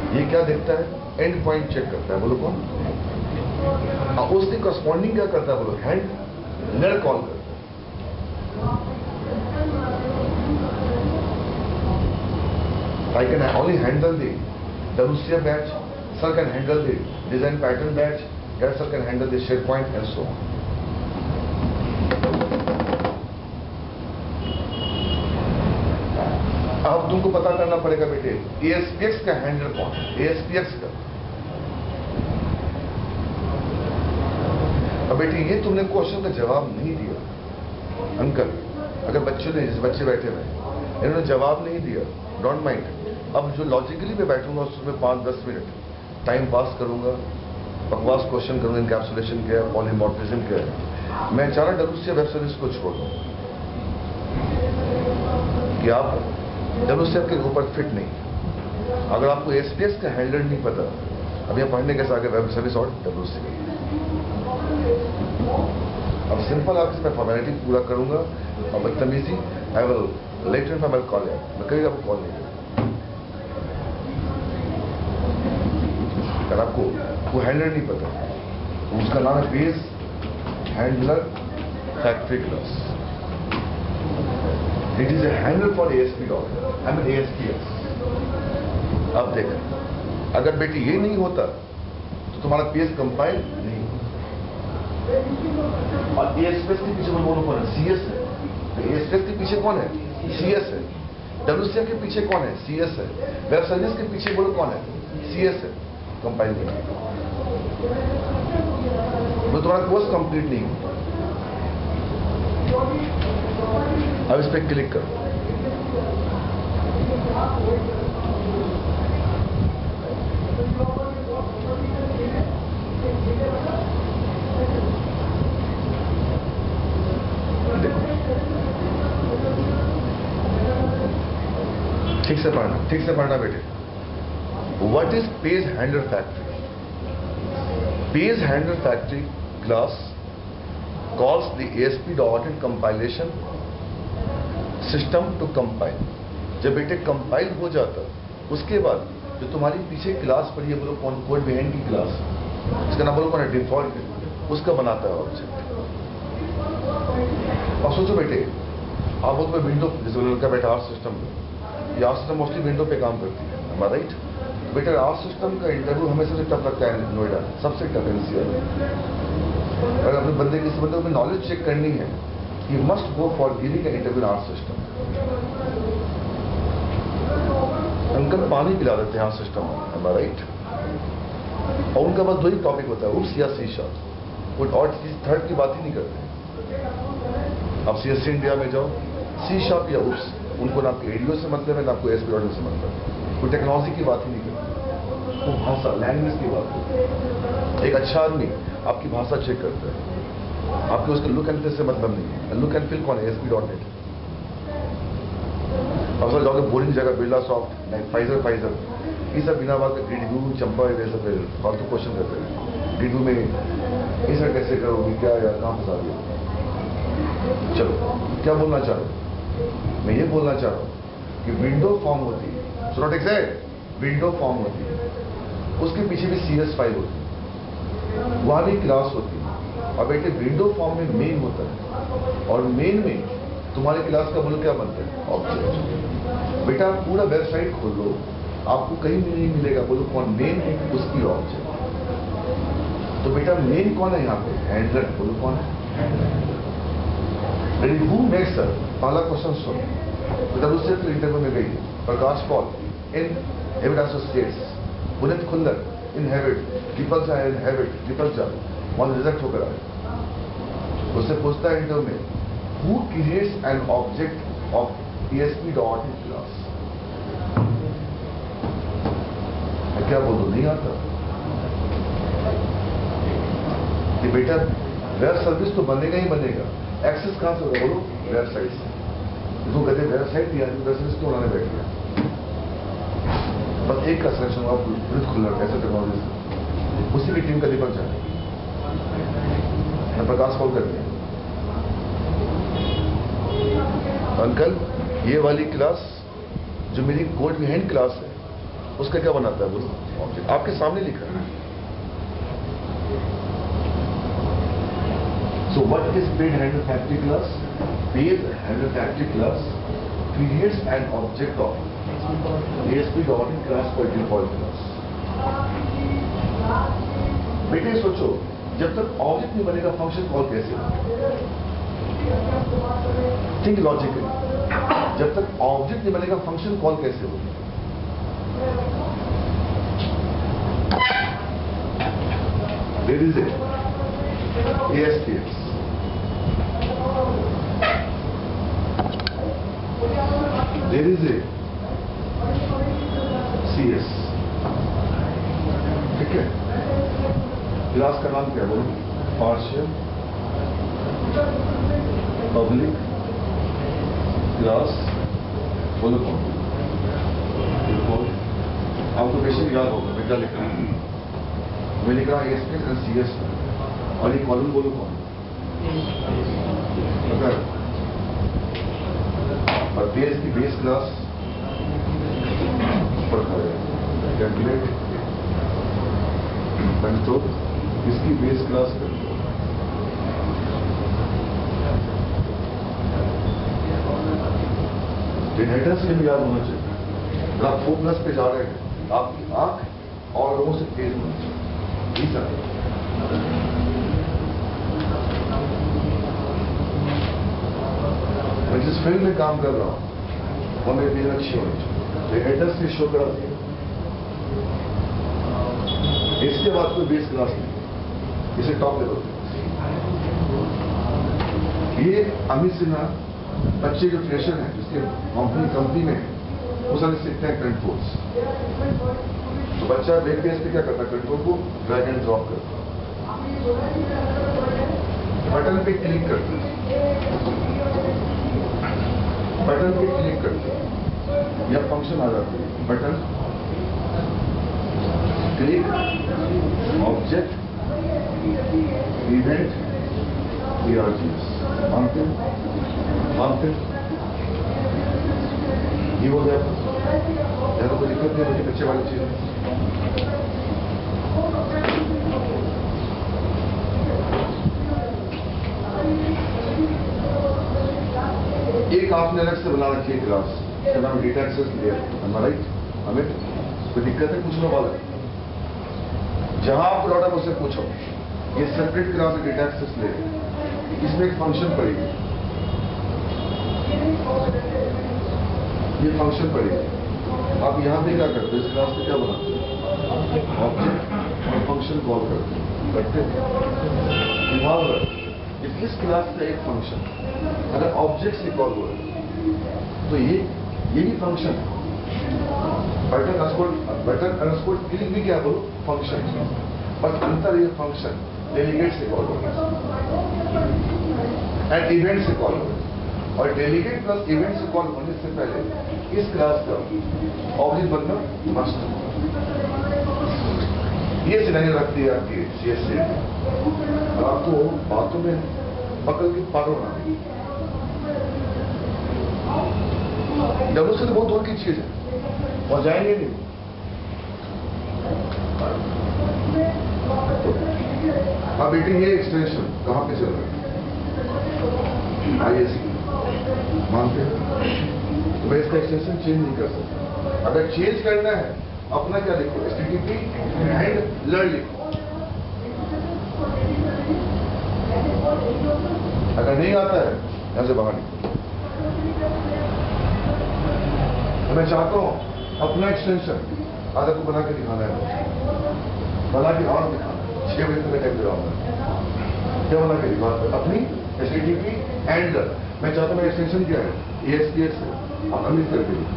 ये क्या देखता है? एंड पॉइंट चेक करता है, बोलो कौन? उसके करस्पॉन्डिंग क्या करता है? बोलो हैंडलर कॉल करता है। I can only handle the WCF batch, sir can handle the design pattern batch, that sir can handle the SharePoint and so on. अब तुमको पता करना पड़ेगा बेटे ASPX का हैंडलर कौन है? ASPX का। अब बेटे ये तुमने क्वेश्चन का जवाब नहीं दिया अंकल। अगर बच्चे बैठे हुए इन्होंने जवाब नहीं दिया, डोंट माइंड। अब जो लॉजिकली मैं बैठूंगा उसमें 5-10 मिनट टाइम पास करूंगा, बकवास क्वेश्चन करूंगा, इनकैप्सुलेशन क्या है, पॉलीमॉर्फिज्म क्या है। मैं चाह रहा WCF वेब सर्विस को छोड़ दूं कि आप WCF के ऊपर फिट नहीं। अगर आपको ASPX का हैंडलर नहीं पता, अब यहाँ पढ़ने कैसे आगे वेब सर्विस और WCF। अब सिंपल आप इसमें फॉर्मेलिटी पूरा करूंगा और बदतमीजी I will later in my call. मैं कभी आपको कॉल नहीं करूंगा। अगर आपको वो हैंडलर नहीं पता, उसका नाम है base handler factory class. It is a handler for ASPX। अब देखें, अगर बेटी ये नहीं होता तो तुम्हारा PS कंपाइल नहीं होता। और ASPX के पीछे बोलो कौन है? CS है। तो ASPX के पीछे कौन है? CS है। WCF के पीछे कौन है? CS है। वेब सर्विस के पीछे बोलो कौन है? CS है। कंपाइल नहीं होता तो तुम्हारा कोर्स कंप्लीट नहीं होता। अब इस पर क्लिक करो। देखो ठीक से पढ़ना बेटे। What is page handler factory? Page handler factory class calls the ASP.NET compilation system to compile. जब बेटे कंपाइल हो जाता उसके बाद जो तुम्हारी पीछे क्लास पड़ी है बोलो कौन? कोड बिहाइंड की क्लास, इसका नाम बोलो कौन है? डिफॉल्ट, उसका बनाता है ऑब्जेक्ट। अब सोचो बेटे, आप बोलते विंडो का बेटा आर सिस्टम में, ये आर सिस्टम मोस्टली विंडो पे काम करती है, राइट? बेटा आर सिस्टम का इंटरव्यू हमें सबसे टफ लगता है नोएडा, सबसे टफ NCR। अगर अपने बंदे किसी बंदे को नॉलेज चेक करनी है, you must go for giving an interview in are system. Uncle पानी पिला देते हैं आर सिस्टम में, राइट? और उनका बस दो ही टॉपिक होता है, उप्स या C#। वो और चीज थर्ड की बात ही नहीं करते। आप CSC इंडिया में जाओ, C# या उप्स, उनको ना आपके ADO से मतलब है ना आपको ASP.NET से मतलब है। कोई टेक्नोलॉजी की बात ही नहीं करते, वो भाषा लैंग्वेज की बात है। एक अच्छा आदमी आपकी भाषा चेक करता है, आपके उसके लुक एंड फील से मतलब नहीं है। लुक एंड फील कौन है? ASP.NET। अब सर जाओगे बोरिंग जगह, बिरला सॉफ्ट, फाइजर, ये सब बिना बात ग्रिड व्यू, चंपा ये सब फालतू क्वेश्चन करते हैं। ग्रिड व्यू में ये सर कैसे करोगे, क्या यार कहाँ फंसा दिया? चलो क्या बोलना चाह रहा हूँ मैं? ये बोलना चाह रहा हूँ कि विंडो फॉर्म होती है, so not exact, window form होती है, उसके पीछे भी CS फाइल होती है, वहां भी क्लास होती है। और बेटे विंडो फॉर्म में मेन होता है, और मेन में तुम्हारे क्लास का बोलो क्या बनता है? ऑब्जेक्ट। बेटा आप पूरा वेबसाइट खोल लो, आपको कहीं भी नहीं मिलेगा बोलो कौन मेन है, उसकी ऑब्जेक्ट। तो बेटा मेन कौन है यहाँ पे? हैंडलर। बोलो कौन है? Who makes sir? पहला क्वेश्चन सुन। WCF इंटरव्यू में गई प्रकाश पॉल इन हेविड एसोसिएट्स, पुनीत खुल्लर इन हेविड, दीपक झा इन हेविड, दीपक झा वहां रिजेक्ट होकर आए। उससे पूछता है इंटरव्यू में, who creates an object of ASP.NET class? क्या बोल दो, नहीं आता कि बेटा वेब सर्विस तो बनेगा ही बनेगा। एक्सेस कहां से होगा बोलो, वेबसाइट से। इसको कहते हैं वेबसाइट या वेब सर्विस तो उन्होंने बैठ गया। बस एक का सिलेक्शन हुआ विद खुल्लर ऐसे टेक्नोलॉजी से, उसी की टीम का दीपक जाने प्रकाश कॉल कर दिया, अंकल ये वाली क्लास जो मेरी कोड बिहाइंड क्लास है उसका क्या बनाता है बोलो, ऑब्जेक्ट आपके सामने लिखा है। So what is paid handle factory class? Paid handle factory class creates an object of ASP.NET class पर default class। बेटे सोचो, जब तक ऑब्जेक्ट नहीं बनेगा फंक्शन कॉल कैसे होगा? थिंक लॉजिकली, जब तक ऑब्जेक्ट नहीं बनेगा फंक्शन कॉल कैसे होगा? There is a ASPX, there is a CS, ठीक है? क्लास का नाम क्या है बोलो, पार्शियल पब्लिक क्लास बोलो कौन? आपको बेसिक याद होगा मैं क्या लिख रहा हूँ, मैं लिख रहा हूँ ASPX एंड CS और ये कॉलम बोलो कौन? अगर और बेस की बेस क्लास पर कैलकुलेट कंट्रोल, इसकी बेस क्लास कंट्रोल। हेडर्स के भी याद होना चाहिए। अगर आप 4+ पे जा रहे हैं आपकी आंख और लोगों से तेज होना चाहिए। मैं जिस फील्ड में काम कर रहा हूं वो मेरी फील्ड अच्छी होनी चाहिए, हेडर्स से शो करा दिया, इसके बाद कोई बेस क्लास नहीं, इसे टॉप लेवल। ये अमित सिन्हा बच्चे जो फ्रेशर हैं जिसके कंपनी में वो सारे सीखते हैं करंट फोर्स। तो बच्चा वेब पेज पे क्या करता है, कंट्रोल को ड्रैग एंड ड्रॉप करता है, बटन पे क्लिक करता है, बटन पे क्लिक करते हैं या फंक्शन आ जाता है, button click object event ERGs मानते ये हो गया, ज्यादा कोई दिक्कत नहीं होती बच्चे वाली चीज। एक आपने अलग से बना रखी है क्लास, इसका नाम data access layer, right? Amit कोई दिक्कत है पूछने वाला? जहां आप लौटा मुझसे पूछो, ये सेपरेट क्लास है डेटा एक्सेस लेयर, इसमें एक फंक्शन पड़ेगी, ये फंक्शन पड़ेगी। आप यहां पे क्या करते हो, इस क्लास में क्या बनाते हो, ऑब्जेक्ट और फंक्शन कॉल करते हैं। इस क्लास का एक फंक्शन अगर ऑब्जेक्ट से कॉल हो तो ये भी फंक्शन है। बटन अंडरस्कोर क्लिक भी क्या बोलो, फंक्शन, पर अंतर ये फंक्शन डेलीगेट से कॉल होगा एंड इवेंट से कॉल होगा, और डेलीगेट प्लस इवेंट से कॉल होने से पहले इस क्लास का ऑब्जेक्ट बनना मस्ट। ये सिनेरियो रखती है आपकी CS से, और आपको बातों में पकड़ के पागल बना देगी। WC तो बहुत दूर की चीज है और जाएंगे नहीं। अब बेटी ये एक्सटेंशन कहां पे चल रहा है, ISP मानते हैं, तो मैं इसका एक्सटेंशन चेंज नहीं कर सकता। अगर चेंज करना है अपना क्या लिखो, HTTP एंड लर्न लिखो। अगर नहीं आता है यहां से बाहर निकलो। तो मैं चाहता हूं अपना एक्सटेंशन आज आपको बना के दिखाना है, बना के और दिखाना है। 6 बजे तक मैं टाइप दे रहा हूं, क्या बना के दिखाना अपनी HTTP एंड मैं चाहता हूं मेरा एक्सटेंशन क्या है, ASPX है, आप अमित कर दीजिए।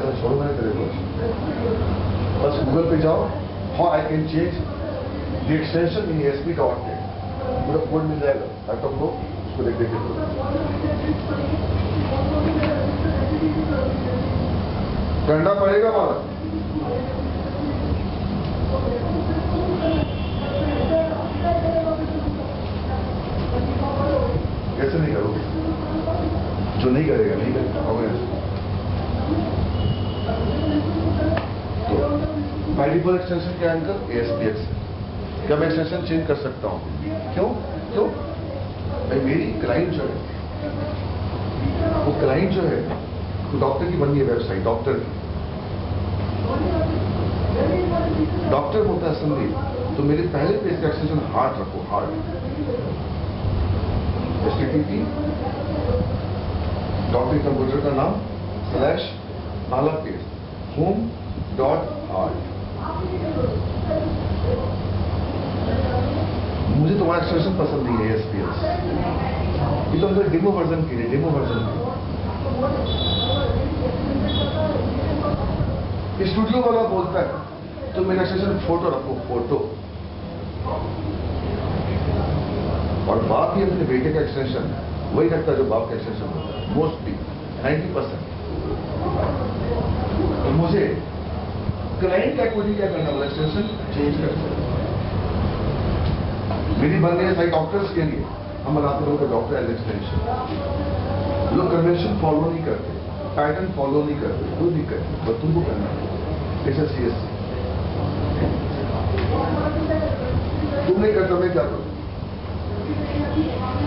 टेंशन छोड़ो, मैंने तेरे को बस गूगल पे जाओ, how I can change the extension in ASP.NET, पूरा कोड मिल जाएगा। लैपटॉप को उसको देख देख करना पड़ेगा हमारा। कैसे नहीं करोगे? जो नहीं करेगा नहीं करेगा। तो बाय डिफॉल्ट एक्सटेंशन क्या अंकल? ASPX है। क्या मैं एक्सटेंशन चेंज कर सकता हूँ? क्यों? भाई मेरी क्लाइंट जो है, वो क्लाइंट जो है डॉक्टर की बनी है वेबसाइट, डॉक्टर बोलता है संदीप, तो मेरे पहले पेज का एक्सटेंशन हार्ट रखो, हार्ट HTTP डॉक्टर कंप्यूटर का नाम / नाला पेज home.heart। मुझे तुम्हारा एक्सटेंशन पसंद नहीं है ASPX, ये तो अंदर डेमो वर्जन के लिए, डेमो वर्जन के स्टूडियो वाला बोलता है तो मेरा एक्सटेंशन फोटो रखो, फोटो। और बाप भी अपने बेटे का एक्सटेंशन वही रखता है जो बाप का एक्सटेंशन होता है, मोस्टली 90%। तो मुझे क्लाइंट का एक्टिविटी क्या करना होगा? एक्सटेंशन चेंज कर सकते। मेरी बन रही है साइट डॉक्टर्स के लिए, हम बनाते लोग डॉक्टर एज एक्सटेंशन। लोग कन्वेंशन फॉलो नहीं करते, पैटर्न फॉलो नहीं करते, कोई दिक्कत नहीं, बस तुमको करना है। CSC तुम नहीं करते, मैं क्या करूं?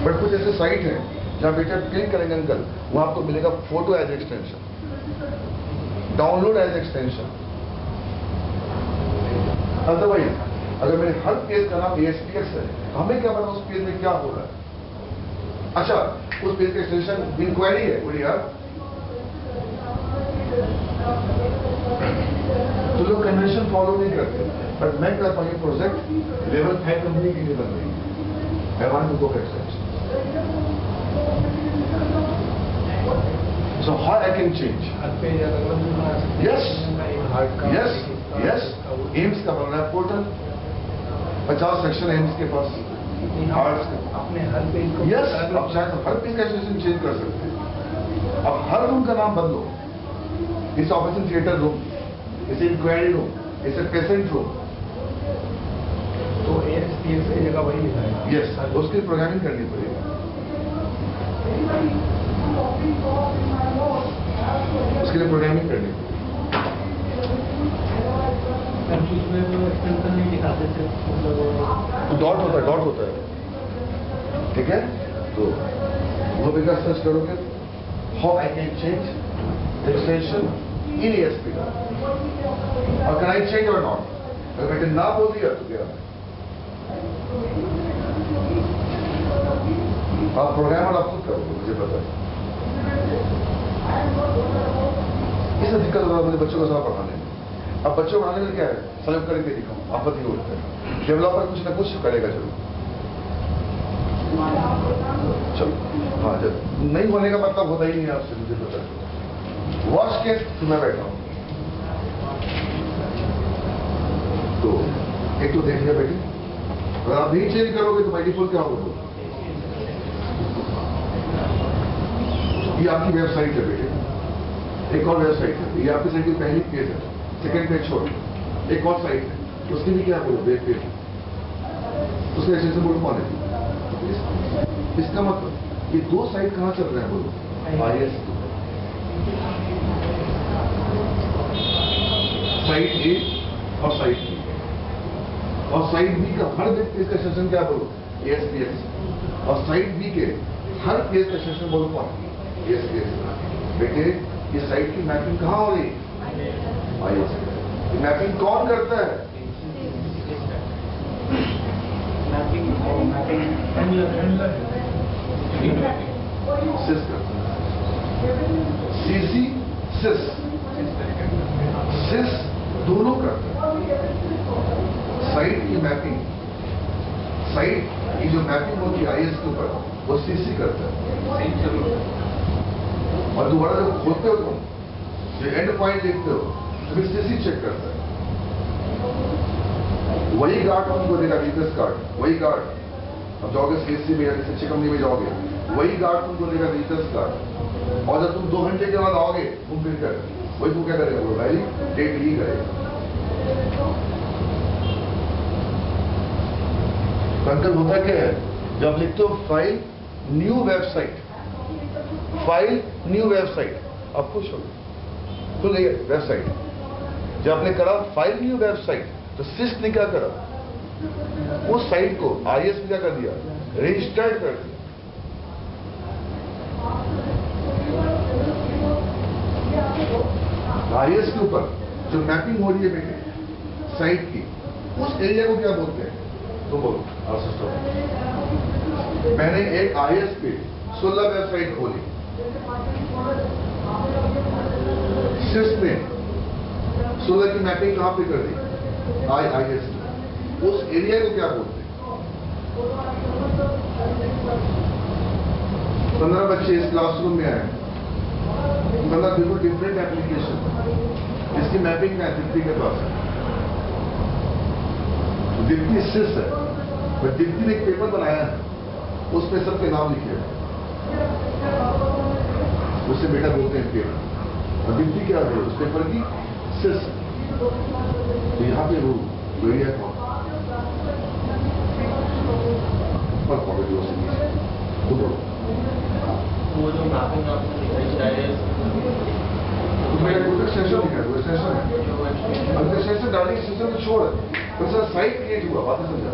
बट कुछ ऐसे साइट है जहां बेटा क्लिक करेंगे अंकल, वहां आपको मिलेगा photo Edge extension, download Edge extension. Otherwise अगर मेरे हर पेज का नाम ASPX है, हमें क्या पता उस पेज में क्या हो रहा है? अच्छा, उस पेज का एक्सटेंशन इंक्वायरी है, बोलिए यार, तो लोग कन्वेंशन फॉलो नहीं करते। बट मैं करता हूँ, प्रोजेक्ट लेवल 5 कंपनी के लिए बन रही है, I want to go for extension. So how I can change? Yes, AIIMS का बन रहा है पोर्टल, 50 सेक्शन एम्स के पास, हार्ट्स का। अपने हर पेज को यस, आप चाहे तो हर पेज का एक्सटेंशन चेंज कर सकते हैं। अब हर रूम का नाम बदलो, इस ऑपरेशन थिएटर रूम, इसे इंक्वायरी रूम, इसे पेशेंट रूम। तो ASPX की जगह वही लिखा है। यस, उसकी प्रोग्रामिंग करनी पड़ेगी। उसके लिए प्रोग्रामिंग करनी पड़ेगी। एक्सटेंशन नहीं दिखाते थे, डॉट होता है, ठीक है? तो वो भी सर्च करोगे, how I can change extension in ASP, और कैन आई चेंज और नॉट? अगर बेटे ना बोल दिया तो क्या? आप प्रोग्रामर आप खुद करोगे, मुझे पता है। इससे दिक्कत होगा मुझे बच्चों को सारा पढ़ाने में। अब बच्चों पढ़ाने में क्या है, सॉल्व करके दिखाओ, आपत्ति होता है। डेवलपर कुछ ना कुछ करेगा जरूर। चलो, हाँ, जब नहीं होने का मतलब होता ही नहीं आपसे, मुझे पता है। वर्स्ट केस मैं बैठा हूं, तो एक तो देख लिया बेटी, अगर आप नहीं चेंज करोगे तो बाय डिफॉल्ट क्या होगा? ये आपकी वेबसाइट है बेटे, एक और वेबसाइट है, ये आपकी साइट की पहली पेज है, सेकंड पेज छोड़, एक और साइट है, उसकी भी क्या बोलो, वेब पेज, उसका एक्सटेंशन बोलो कौन है? इसका मतलब ये दो साइट कहां चल रहे हैं बोलो? IS साइट A और साइट B, और साइट B का हर पेज का एक्सटेंशन क्या बोलो? ASPX, और साइट B के हर पेज का एक्सटेंशन बोलो कौन? ASPX। बेटे ये साइट की मैपिंग कहां हो रही? IS। मैपिंग कौन करता है? सिस करता है, CC सिस दोनों करते हैं। साइट की मैपिंग, साइट की जो मैपिंग होती है IS के ऊपर, वो CC करता है। और दोबारा जब खोलते हो तुम जो एंड पॉइंट देखते हो तो फिर सीसी चेक करता है। वही गार्ड तुमको देगा वीकनेस कार्ड, वही गार्ड अब जाओगे सीएससी में या किसी अच्छी कंपनी में जाओगे, वही गार्ड तुमको देगा वीकनेस कार्ड। और जब तुम 2 घंटे के बाद आओगे तुम फिर कर वही तुम क्या करेगा, वो वैलिडेट ही करेगा। अंकल होता क्या है, जब लिखते हो file new website, file new website, आप खुश हो खुल गई वेबसाइट। जब आपने करा फाइल न्यू वेबसाइट तो सिस्ट ने क्या करा, उस साइट को आईएस में क्या कर दिया, रजिस्टर्ड कर दिया। आईएस के ऊपर जो मैपिंग हो रही है बेटे साइट की, उस एरिया को क्या बोलते हैं, तो बोलो सिस्टम। मैंने एक आईएस पे 16 वेबसाइट खोली, सिस्ट ने 16 की मैपिंग कहां पे कर दी, आईएस में। उस एरिया को क्या बोलते हैं, 15 बच्चे इस क्लासरूम में आए, 15 बिल्कुल डिफरेंट एप्लीकेशन, इसकी मैपिंग का दीप्ति के पास है। दीप्ति सिस है, पर दीप्ति ने एक पेपर बनाया है, उसमें सबके नाम लिखे हैं, उससे बेटा बोलते हैं पेपर। और दीप्ति क्या है, उस पेपर की सिस। तो यहाँ पे वो एरिया कौन और क्वालिटी से नीचे वो बोलो। वो जो मैपिंग आपने दिखाई शायद सेशन लिखा है, वो सेशन है। अब सेशन डालने की सिस्टम तो छोड़, तो सर साइट क्रिएट हुआ, बात समझा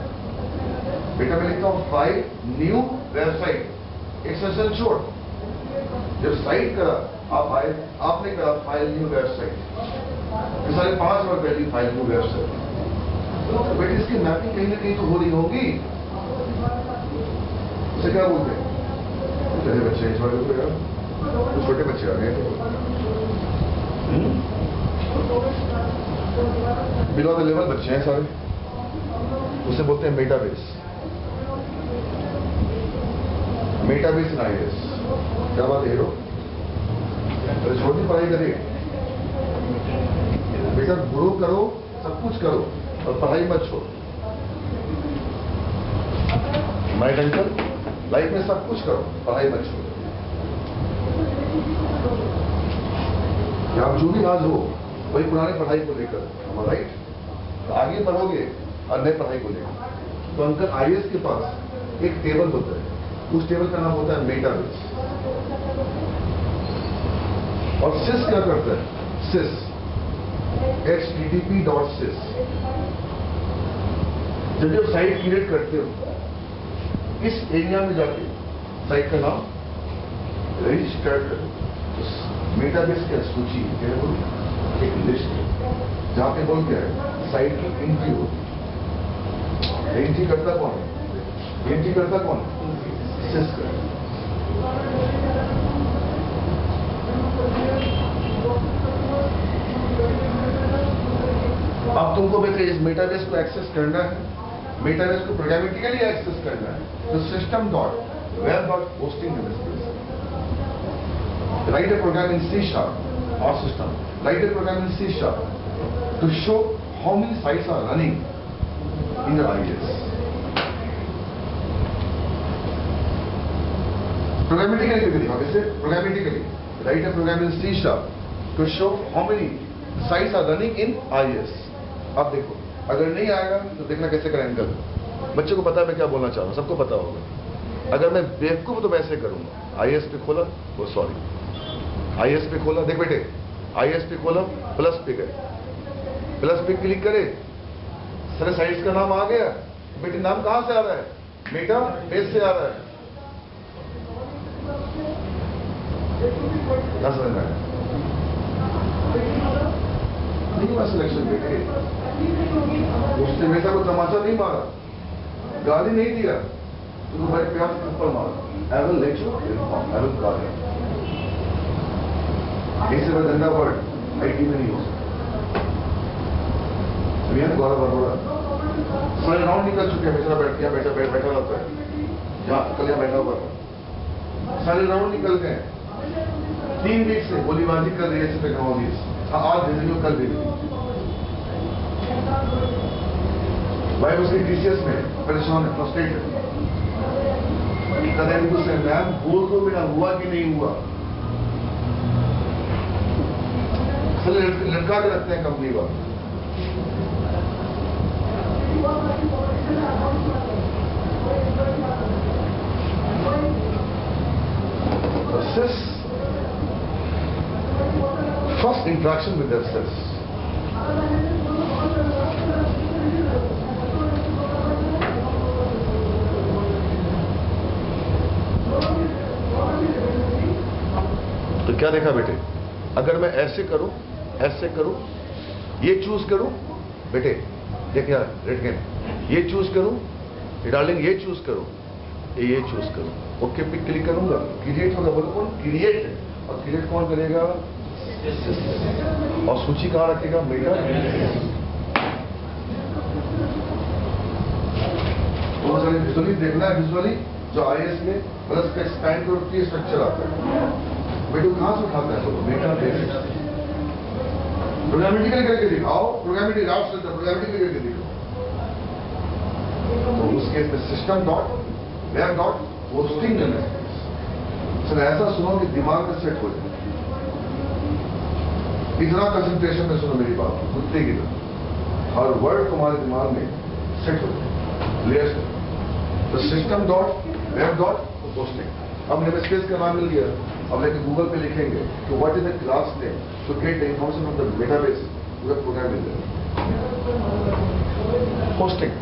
बेटा। मैं लिखता हूँ फाइल न्यू वेबसाइट, एक सेशन छोड़। जब साइट करा आप आए, आपने करा फाइल न्यू वेबसाइट, सारे 5 बार पहली फाइल न्यू वेबसाइट, बेटे इसकी मैपिंग कहीं ना कहीं तो हो रही होगी। उसे क्या बोलते हैं, चले बच्चे इस बार तो यार तो छोटे बच्चे आ गए बिलो द लेवल बच्चे हैं सारे, उसे बोलते हैं मेटाबेस। मेटाबेस इन आईएएस, क्या बात है हीरो, छोटी पढ़ाई करिए बेटा, ग्रो करो, सब कुछ करो और पढ़ाई मत छोड़ो। माइट अंकल, लाइफ में सब कुछ करो, पढ़ाई मत छोड़ो। आप जो भी आज हो वही पुरानी पढ़ाई को लेकर, राइट, तो आगे बढ़ोगे और नई पढ़ाई को लेकर। तो अंकल आईएएस के पास एक टेबल होता है, उस टेबल का नाम होता है मेटाबेस। और सिस क्या करता है, सिस http.sys। जब आप साइट क्रिएट करते हो, इस एरिया में जाके साइट का नाम रजिस्टर करो। मेटाबेस क्या सूची है, एक लिस्ट है जहां पे बोल क्या है, साइट की एंट्री होती। एंट्री करता कौन है, एंट्री करता कौन है, सिस का। अब तुमको बेटे इस मेटाबेस को एक्सेस करना है, मेटाबेस को प्रोग्रामेटिकली एक्सेस करना है, तो system dot web dot hosting write a program in C# or system, write a program in C# to show how many sites are running in your IES. Programmatically लिखा, कैसे programmatically write a program in C# to show how many sites are running in IES. अब देखो, अगर नहीं आएगा तो देखना कैसे करें अंकल। बच्चे को पता है मैं क्या बोलना चाह रहा हूँ, सबको पता होगा। अगर मैं बेवकूफ तो मैं ऐसे करूंगा, आईएएस पे खोला, वो सॉरी आईएएस पे खोला, देख बेटे आईएएस पे खोला, प्लस पे गए, प्लस पे क्लिक करे, सारे साइट्स का नाम आ गया। बेटे नाम कहां से आ रहा है, मेटा बेस से आ रहा है, क्या समझ में आया? नहीं हुआ सिलेक्शन बेटे, उसने मेरे को तमाचा नहीं मारा, गाली नहीं दिया, तो तुम्हारे प्यार से ऊपर मारा। I will let you inform, I will call you. ऐसे में धंधा वर्ड आईटी में नहीं हो सकता। गौरव अरोड़ा सारे राउंड निकल चुके हैं, बेचारा बैठ गया, बैठा रहता है, यहाँ कल यहाँ बैठा हुआ, सारे राउंड निकल गए। 3 वीक से गोलीबाजी कर रही है ऐसी टेक्नोलॉजीज। आज भेज रही हो, कल भेज रही हो। भाई उसके टीसीएस में परेशान है, फ्रस्ट्रेटेड। कदें से मैम बोल दो मेरा हुआ कि नहीं हुआ। लटका के रखते हैं कंपनी वाले। Sis, first interaction with their sis. तो क्या देखा बेटे, अगर मैं ऐसे करूं, ये चूज करूं, बेटे देखिए रेड गेन, ये चूज करूं, डार्लिंग ये चूज करूं, ये चूज करूं, ओके पे क्लिक करूंगा, क्रिएट होगा। बोलो कौन क्रिएट है, और क्रिएट कौन करेगा, और सूची कहां रखेगा, मेटा। तो विजुअली देखना है, विजुअली जो आईएएस में प्लस का एक्सपैंड करो ये स्ट्रक्चर आता है। बेटो कहां से उठाता है, तो मेटा बेसिस प्रोग्रामेटिकली करके दिखाओ, प्रोग्रामेटिक राउट से प्रोग्रामेटिकली करके दिखाओ। तो उस केस में system dot web dot hosting sir ऐसा सुनो कि दिमाग में सेट हो जाए। इतना कंसंट्रेशन में सुनो मेरी बात, कुत्ते की तरह हर वर्ड तुम्हारे दिमाग में सेट हो जाए, क्लियर। तो system dot web dot hosting. अब नेम स्पेस का नाम मिल गया, अब लेके गूगल पे लिखेंगे तो what is the class name to get the information of the database, पूरा प्रोग्राम मिल जाएगा। होस्टिंग